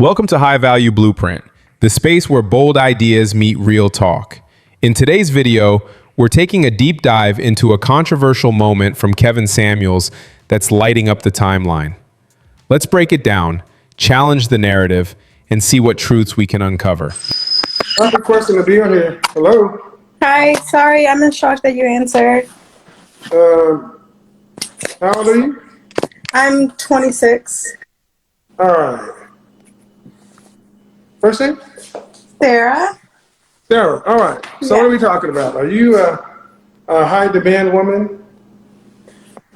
Welcome to High Value Blueprint, the space where bold ideas meet real talk. In today's video, we're taking a deep dive into a controversial moment from Kevin Samuels that's lighting up the timeline. Let's break it down, challenge the narrative, and see what truths we can uncover. I have a question to be on here. Hello. Hi, sorry, I'm in shock that you answered. How old are you? I'm 26. All right. First name? Sarah? Sarah. All right. So what are we talking about? Are you a high demand woman?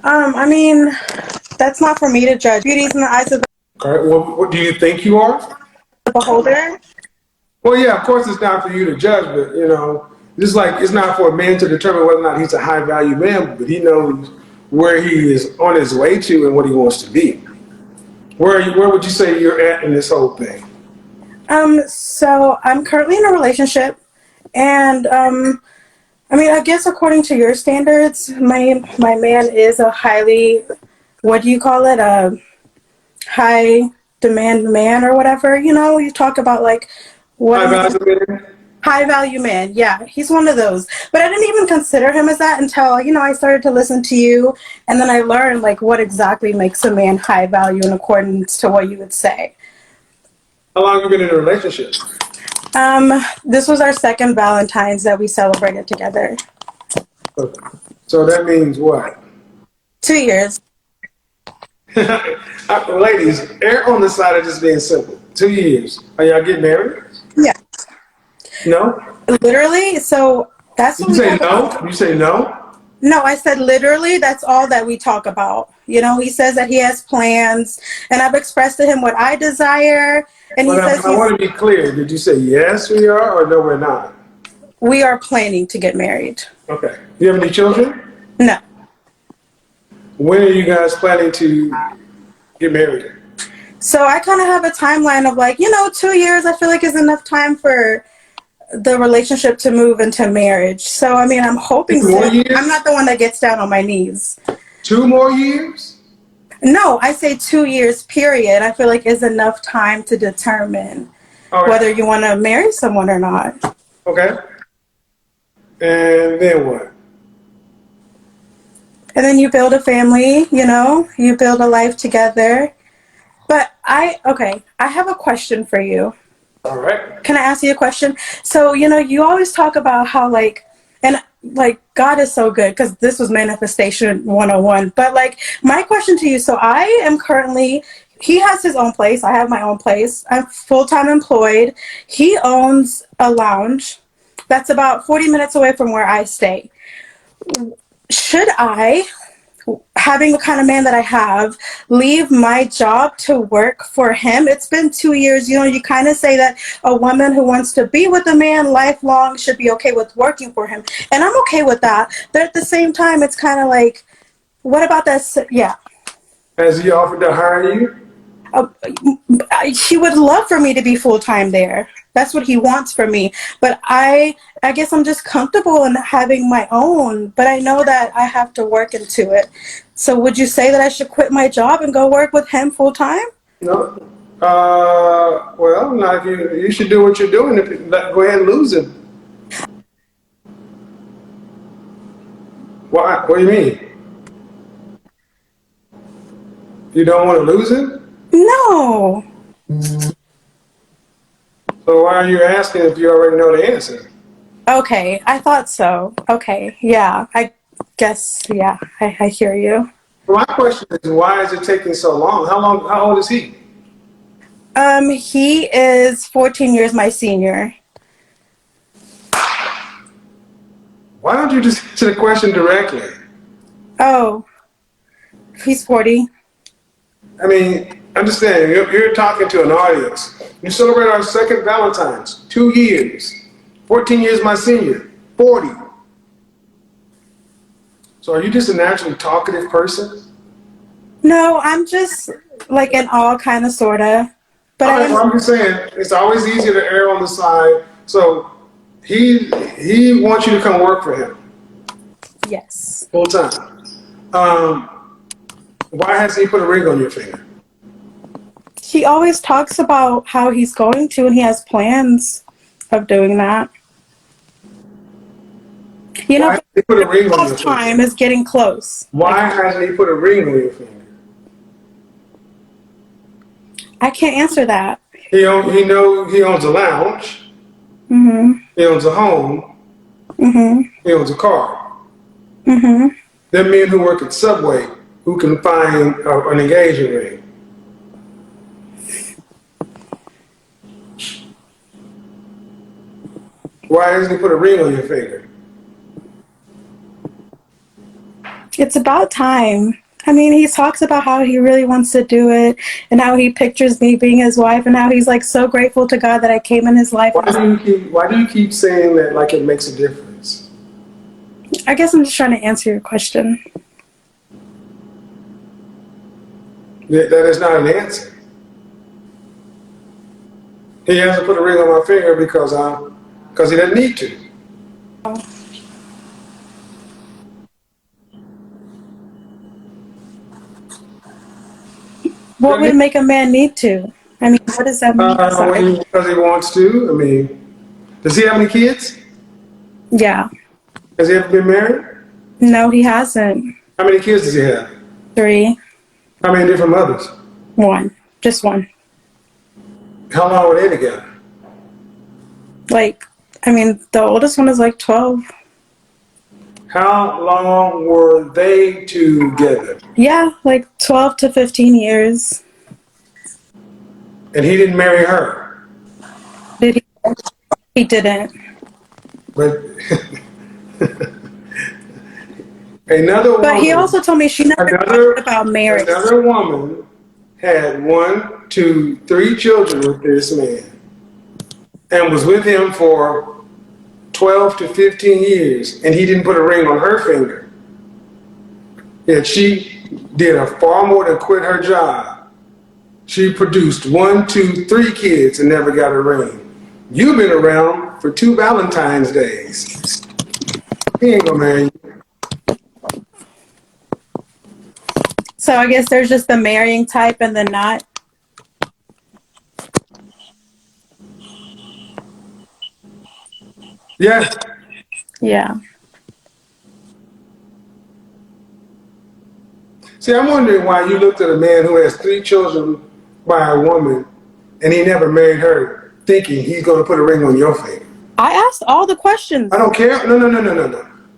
I mean, that's not for me to judge. Beauty's in the eyes of All right. Well, what do you think you are? the beholder. Well, yeah, of course it's not for you to judge, but just like it's not for a man to determine whether or not he's a high value man, but he knows where he is on his way to and what he wants to be. Where would you say you're at in this whole thing? So I'm currently in a relationship, and I mean, I guess according to your standards, my man is a highly, what do you call it, a high demand man or whatever. You know, you talk about like what High value man? high value man. Yeah, he's one of those. But I didn't even consider him as that until, I started to listen to you, and then I learned like what exactly makes a man high value in accordance to what you would say. How long have you been in a relationship? This was our second Valentine's that we celebrated together. Okay. So that means what? 2 years. Ladies, err on the side of just being simple. 2 years. Are y'all getting married? Yeah. No? Literally, so that's what You we say talk about. no? You say no? No, I said literally, that's all that we talk about. You know, he says that he has plans, and I've expressed to him what I desire, and he But says I want to be clear. Did you say yes, we are, or no, we're not? we are planning to get married. Okay. Do you have any children? No. When are you guys planning to get married? So I kind of have a timeline of like, 2 years I feel like is enough time for the relationship to move into marriage. So, I mean, I'm hoping 2 more years? I'm not the one that gets down on my knees. 2 more years? No, I say 2 years, period. I feel like is enough time to determine Okay. whether you want to marry someone or not. Okay. And then what? And then you build a family, you build a life together. But I have a question for you. All right. Can I ask you a question? So, you always talk about how God is so good because this was manifestation 101. But like my question to you, so I am currently, he has his own place. I have my own place. I'm full-time employed. He owns a lounge that's about 40 minutes away from where I stay. Should I, having the kind of man that I have, leave my job to work for him? It's been 2 years. You kind of say that a woman who wants to be with a man lifelong should be okay with working for him. And I'm okay with that. But at the same time, it's kind of like, what about this? Yeah. Has he offered to hire you? He would love for me to be full-time there. That's what he wants from me. But I guess I'm just comfortable in having my own, but I know that I have to work into it. So would you say that I should quit my job and go work with him full-time? No. Well, not if you should do what you're doing. Go ahead and lose him. Why? What do you mean? You don't want to lose him? No. So why are you asking if you already know the answer? Okay, I thought so. Okay, yeah, I guess, yeah, I hear you. My question is, why is it taking so long? How old is he? He is 14 years my senior. Why don't you just answer the question directly? Oh, he's 40. I mean, understand, you're talking to an audience. You celebrate our second Valentine's, 2 years. 14 years my senior, 40. So are you just a naturally talkative person? No, I'm just like in all kind of, sort of. But I'm just saying, it's always easier to err on the side. So he wants you to come work for him. Yes. Full time. Why hasn't he put a ring on your finger? He always talks about how he's going to, and he has plans of doing that. You know, Why hasn't he put a ring on your last time finger? is getting close. Why hasn't he put a ring on your finger? I can't answer that. He owns a lounge. Mhm. He owns a home. Mhm. He owns a car. Mhm. There are men who work at Subway who can find an engagement ring. Why hasn't he put a ring on your finger? It's about time. I mean, he talks about how he really wants to do it and how he pictures me being his wife and how he's like so grateful to God that I came in his life. Why do you keep saying that like it makes a difference? I guess I'm just trying to answer your question. That is not an answer. He hasn't put a ring on my finger because he doesn't need to. What would make a man need to? I mean, what does that mean? Sorry. Because he wants to. I mean, does he have any kids? Yeah. Has he ever been married? No, he hasn't. How many kids does he have? 3. How many different mothers? 1. Just 1. How long were they together? Like, I mean, the oldest one is like 12. How long were they together? Yeah, like 12 to 15 years. And he didn't marry her. Did he? He didn't. But another woman. But he also told me she never talked about marriage. Another woman had 1, 2, 3 children with this man and was with him for 12 to 15 years, and he didn't put a ring on her finger. Yet she did far more than quit her job. She produced 1, 2, 3 kids and never got a ring. You've been around for 2 Valentine's days. He ain't gonna marry you. So I guess there's just the marrying type and the not. Yeah. Yeah. See, I'm wondering why you looked at a man who has 3 children by a woman and he never married her, thinking he's going to put a ring on your finger. I asked all the questions. I don't care. No.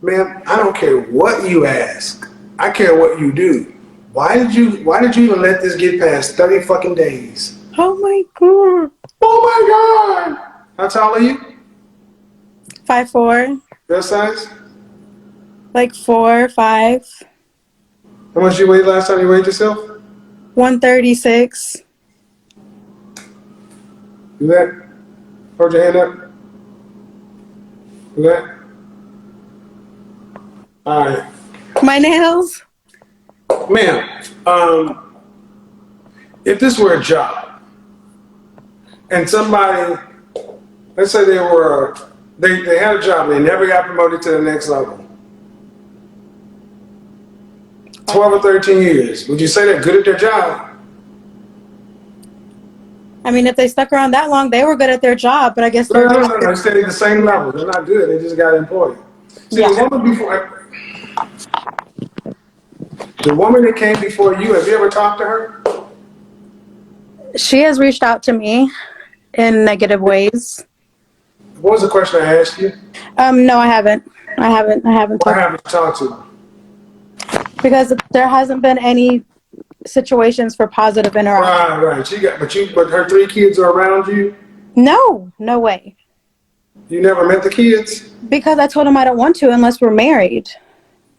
Ma'am, I don't care what you ask. I care what you do. Why did you even let this get past 30 fucking days? Oh my God. Oh my God. How tall are you? 5'4". Your size? Like 4, 5. How much you weighed last time you weighed yourself? 136. Do that. Hold your hand up. Do that. All right. My nails? Ma'am, if this were a job and somebody, let's say they had a job and they never got promoted to the next level, 12 or 13 years, would you say they're good at their job? I mean, if they stuck around that long, they were good at their job, but I guess No, they're they stayed at the same level. They're not good. They just got employed. See, Yeah. the woman that came before you, have you ever talked to her? She has reached out to me in negative ways. What was the question I asked you? No, I haven't. I haven't Why talked haven't you talked to her? because there hasn't been any situations for positive interaction. Right. But her 3 kids are around you? No way. You never met the kids? Because I told him I don't want to unless we're married.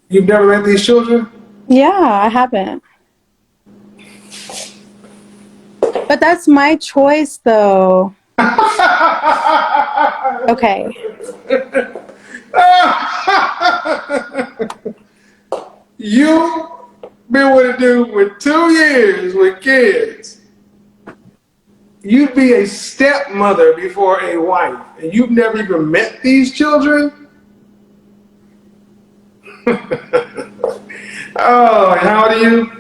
You've never met these children? Yeah, I haven't. But that's my choice, though. Okay. You've been with a dude with 2 years with kids. You'd be a stepmother before a wife, and you've never even met these children? Oh, and how old are you?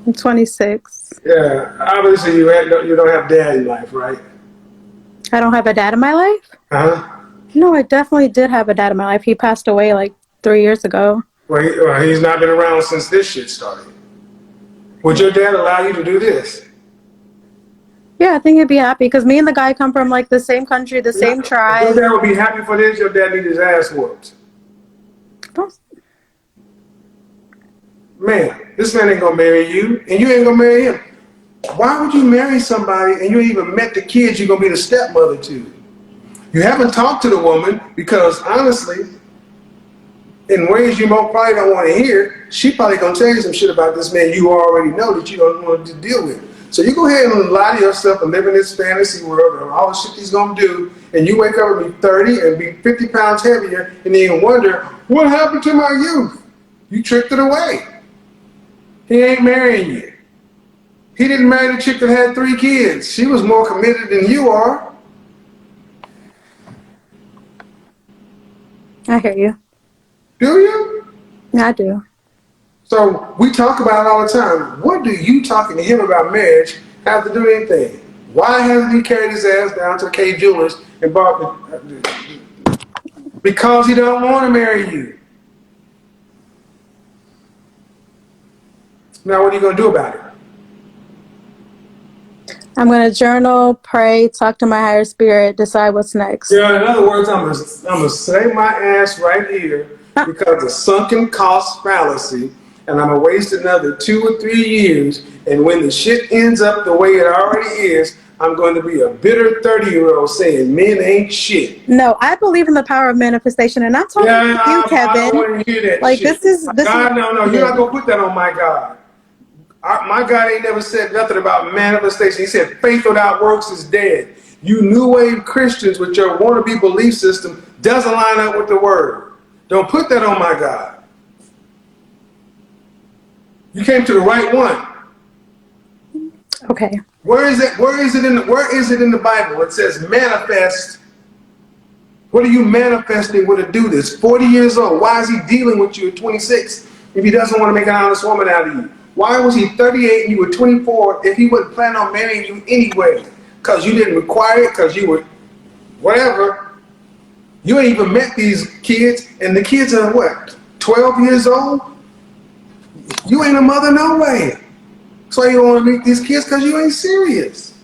I'm 26. Yeah, obviously you don't have dad in life, right? I don't have a dad in my life? Uh-huh. No, I definitely did have a dad in my life. He passed away like 3 years ago. Well, he's not been around since this shit started. Would your dad allow you to do this? Yeah, I think he'd be happy because me and the guy come from like the same country, the same If your tribe. dad would be happy for this, your dad need his ass whooped. Don't- Man, this man ain't gonna marry you, and you ain't gonna marry him. Why would you marry somebody and you ain't even met the kids you're gonna be the stepmother to? You haven't talked to the woman because honestly, in ways you most probably don't want to hear, she probably gonna tell you some shit about this man you already know that you don't want to deal with. So you go ahead and lie to yourself and live in this fantasy world and all the shit he's gonna do, and you wake up and be 30 and be 50 pounds heavier, and then wonder, what happened to my youth? You tricked it away. He ain't marrying you. He didn't marry the chick that had 3 kids. She was more committed than you are. I hear you. Do you? Yeah, I do. So we talk about it all the time. What do you talking to him about marriage have to do with anything? Why hasn't he carried his ass down to K Jewelers and bought because he don't want to marry you. Now what are you going to do about it? I'm going to journal, pray, talk to my higher spirit, decide what's next. Yeah, in other words, I'm gonna save my ass right here because of sunken cost fallacy, and I'm gonna waste another 2 or 3 years. And when the shit ends up the way it already is, I'm going to be a bitter 30-year-old saying men ain't shit. No, I believe in the power of manifestation, and I'm talking to you, Kevin. I don't want to hear that like shit. this is God, no, you're not gonna put that on my God. My God ain't never said nothing about manifestation. He said faith without works is dead. You new wave Christians with your wannabe belief system doesn't line up with the word. Don't put that on my God. You came to the right one. Okay. Where is it? Where is it in the Bible? It says manifest. What are you manifesting with a dude that's 40 years old? Why is he dealing with you at 26 if he doesn't want to make an honest woman out of you? Why was he 38 and you were 24 if he wasn't planning on marrying you anyway? Because you didn't require it, because you were whatever. You ain't even met these kids, and the kids are what, 12 years old? You ain't a mother no way. So you don't want to meet these kids because you ain't serious.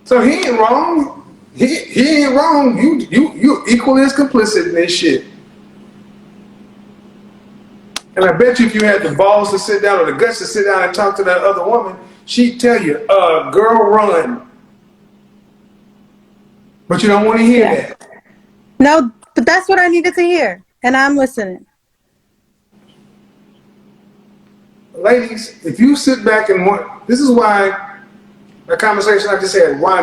So he ain't wrong. He ain't wrong. You equally as complicit in this shit. And I bet you if you had the balls to sit down or the guts to sit down and talk to that other woman, she'd tell you, girl, run. But you don't want to hear that. No, but that's what I needed to hear, and I'm listening. Ladies, if you sit back and want, this is why a conversation I just had, why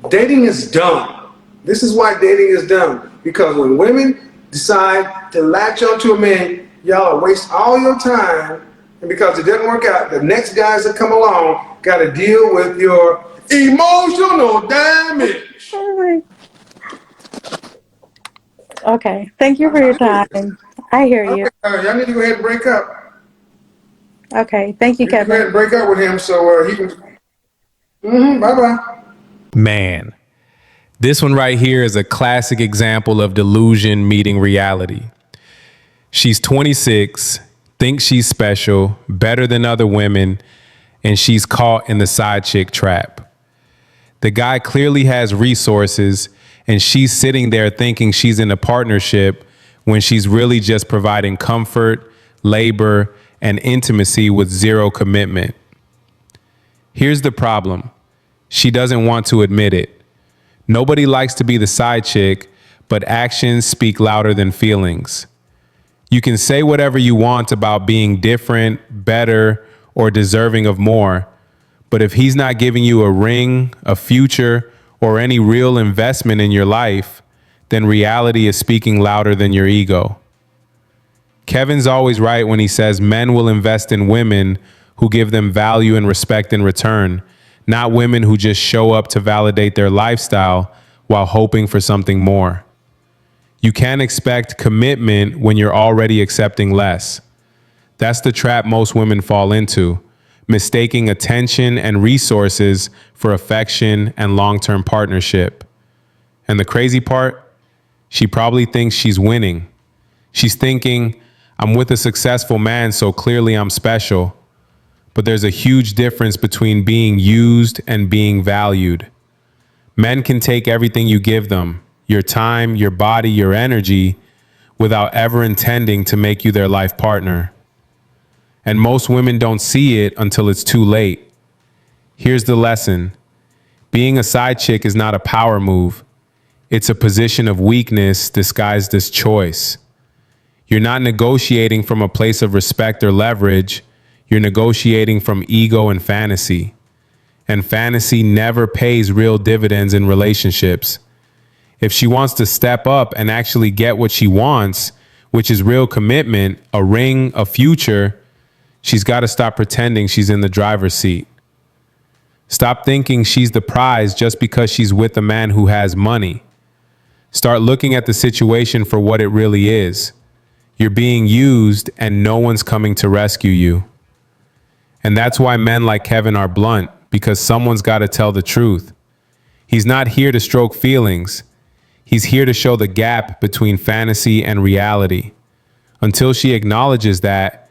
dating is dumb. This is why dating is dumb. Because when women decide to latch onto a man, y'all waste all your time, and because it doesn't work out, the next guys that come along got to deal with your emotional damage. Okay, thank you for your time. I hear you. Y'all need to go ahead and break up. Okay, thank you, Kevin. Go ahead and break up with him so he can. Bye-bye. Man, this one right here is a classic example of delusion meeting reality. She's 26, thinks she's special, better than other women, and she's caught in the side chick trap. The guy clearly has resources, and she's sitting there thinking she's in a partnership when she's really just providing comfort, labor, and intimacy with zero commitment. Here's the problem. She doesn't want to admit it. Nobody likes to be the side chick, but actions speak louder than feelings. You can say whatever you want about being different, better, or deserving of more, but if he's not giving you a ring, a future, or any real investment in your life, then reality is speaking louder than your ego. Kevin's always right when he says men will invest in women who give them value and respect in return, not women who just show up to validate their lifestyle while hoping for something more. You can't expect commitment when you're already accepting less. That's the trap most women fall into, mistaking attention and resources for affection and long-term partnership. And the crazy part? She probably thinks she's winning. She's thinking, I'm with a successful man, so clearly I'm special. But there's a huge difference between being used and being valued. Men can take everything you give them, your time, your body, your energy, without ever intending to make you their life partner. And most women don't see it until it's too late. Here's the lesson. Being a side chick is not a power move. It's a position of weakness disguised as choice. You're not negotiating from a place of respect or leverage. You're negotiating from ego and fantasy. And fantasy never pays real dividends in relationships. If she wants to step up and actually get what she wants, which is real commitment, a ring, a future, she's got to stop pretending she's in the driver's seat. Stop thinking she's the prize just because she's with a man who has money. Start looking at the situation for what it really is. You're being used and no one's coming to rescue you. And that's why men like Kevin are blunt, because someone's got to tell the truth. He's not here to stroke feelings. He's here to show the gap between fantasy and reality. Until she acknowledges that,